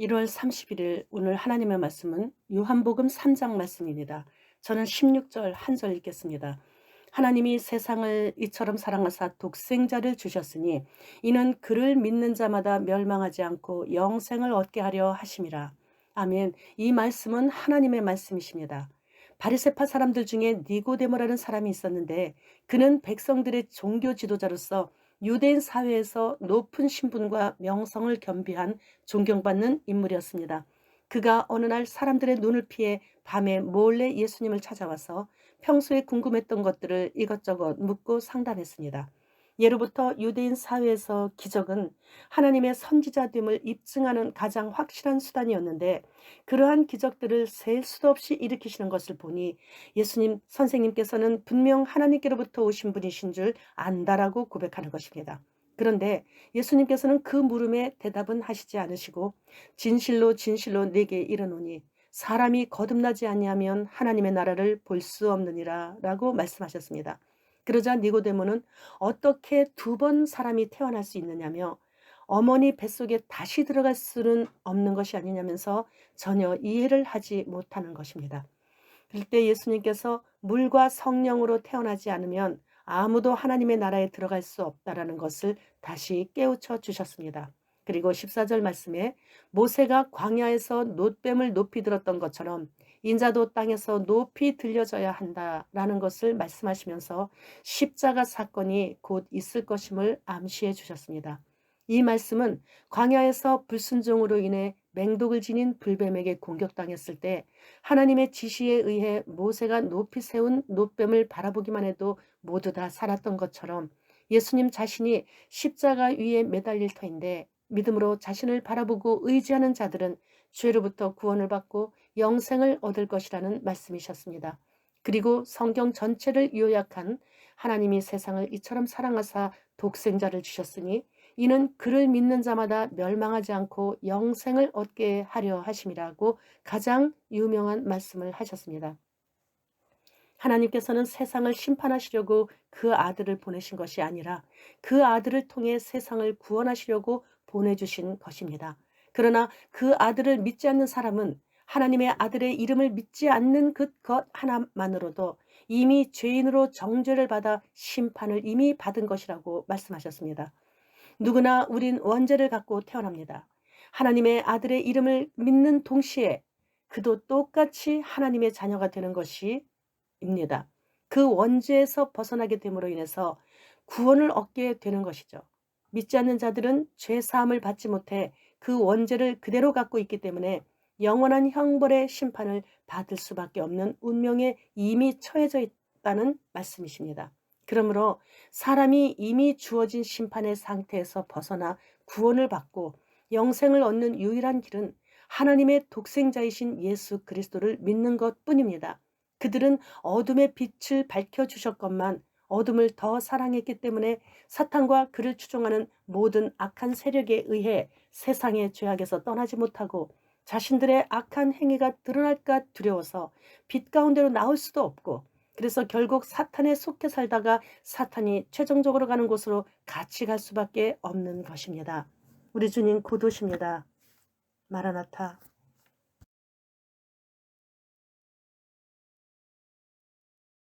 1월 31일 오늘 하나님의 말씀은 요한복음 3장 말씀입니다. 저는 16절 한 절 읽겠습니다. 하나님이 세상을 이처럼 사랑하사 독생자를 주셨으니 이는 그를 믿는 자마다 멸망하지 않고 영생을 얻게 하려 하심이라. 아멘. 이 말씀은 하나님의 말씀이십니다. 바리새파 사람들 중에 니고데모라는 사람이 있었는데 그는 백성들의 종교 지도자로서 유대인 사회에서 높은 신분과 명성을 겸비한 존경받는 인물이었습니다. 그가 어느 날 사람들의 눈을 피해 밤에 몰래 예수님을 찾아와서 평소에 궁금했던 것들을 이것저것 묻고 상담했습니다. 예로부터 유대인 사회에서 기적은 하나님의 선지자됨을 입증하는 가장 확실한 수단이었는데 그러한 기적들을 셀 수도 없이 일으키시는 것을 보니 예수님 선생님께서는 분명 하나님께로부터 오신 분이신 줄 안다라고 고백하는 것입니다. 그런데 예수님께서는 그 물음에 대답은 하시지 않으시고 진실로 진실로 내게 이르노니 사람이 거듭나지 아니하면 하나님의 나라를 볼 수 없느니라 라고 말씀하셨습니다. 그러자 니고데모는 어떻게 두 번 사람이 태어날 수 있느냐며 어머니 뱃속에 다시 들어갈 수는 없는 것이 아니냐면서 전혀 이해를 하지 못하는 것입니다. 그때 예수님께서 물과 성령으로 태어나지 않으면 아무도 하나님의 나라에 들어갈 수 없다라는 것을 다시 깨우쳐 주셨습니다. 그리고 14절 말씀에 모세가 광야에서 놋뱀을 높이 들었던 것처럼 인자도 땅에서 높이 들려져야 한다라는 것을 말씀하시면서 십자가 사건이 곧 있을 것임을 암시해 주셨습니다. 이 말씀은 광야에서 불순종으로 인해 맹독을 지닌 불뱀에게 공격당했을 때 하나님의 지시에 의해 모세가 높이 세운 놋뱀을 바라보기만 해도 모두 다 살았던 것처럼 예수님 자신이 십자가 위에 매달릴 터인데 믿음으로 자신을 바라보고 의지하는 자들은 죄로부터 구원을 받고 영생을 얻을 것이라는 말씀이셨습니다. 그리고 성경 전체를 요약한 하나님이 세상을 이처럼 사랑하사 독생자를 주셨으니 이는 그를 믿는 자마다 멸망하지 않고 영생을 얻게 하려 하심이라고 가장 유명한 말씀을 하셨습니다. 하나님께서는 세상을 심판하시려고 그 아들을 보내신 것이 아니라 그 아들을 통해 세상을 구원하시려고 보내주신 것입니다. 그러나 그 아들을 믿지 않는 사람은 하나님의 아들의 이름을 믿지 않는 그 것 하나만으로도 이미 죄인으로 정죄를 받아 심판을 이미 받은 것이라고 말씀하셨습니다. 누구나 우린 원죄를 갖고 태어납니다. 하나님의 아들의 이름을 믿는 동시에 그도 똑같이 하나님의 자녀가 되는 것이 입니다. 그 원죄에서 벗어나게 됨으로 인해서 구원을 얻게 되는 것이죠. 믿지 않는 자들은 죄 사함을 받지 못해 그 원죄를 그대로 갖고 있기 때문에 영원한 형벌의 심판을 받을 수밖에 없는 운명에 이미 처해져 있다는 말씀이십니다. 그러므로 사람이 이미 주어진 심판의 상태에서 벗어나 구원을 받고 영생을 얻는 유일한 길은 하나님의 독생자이신 예수 그리스도를 믿는 것뿐입니다. 그들은 어둠의 빛을 밝혀주셨건만 어둠을 더 사랑했기 때문에 사탄과 그를 추종하는 모든 악한 세력에 의해 세상의 죄악에서 떠나지 못하고 자신들의 악한 행위가 드러날까 두려워서 빛 가운데로 나올 수도 없고 그래서 결국 사탄에 속해 살다가 사탄이 최종적으로 가는 곳으로 같이 갈 수밖에 없는 것입니다. 우리 주님 곧 오십니다. 마라나타.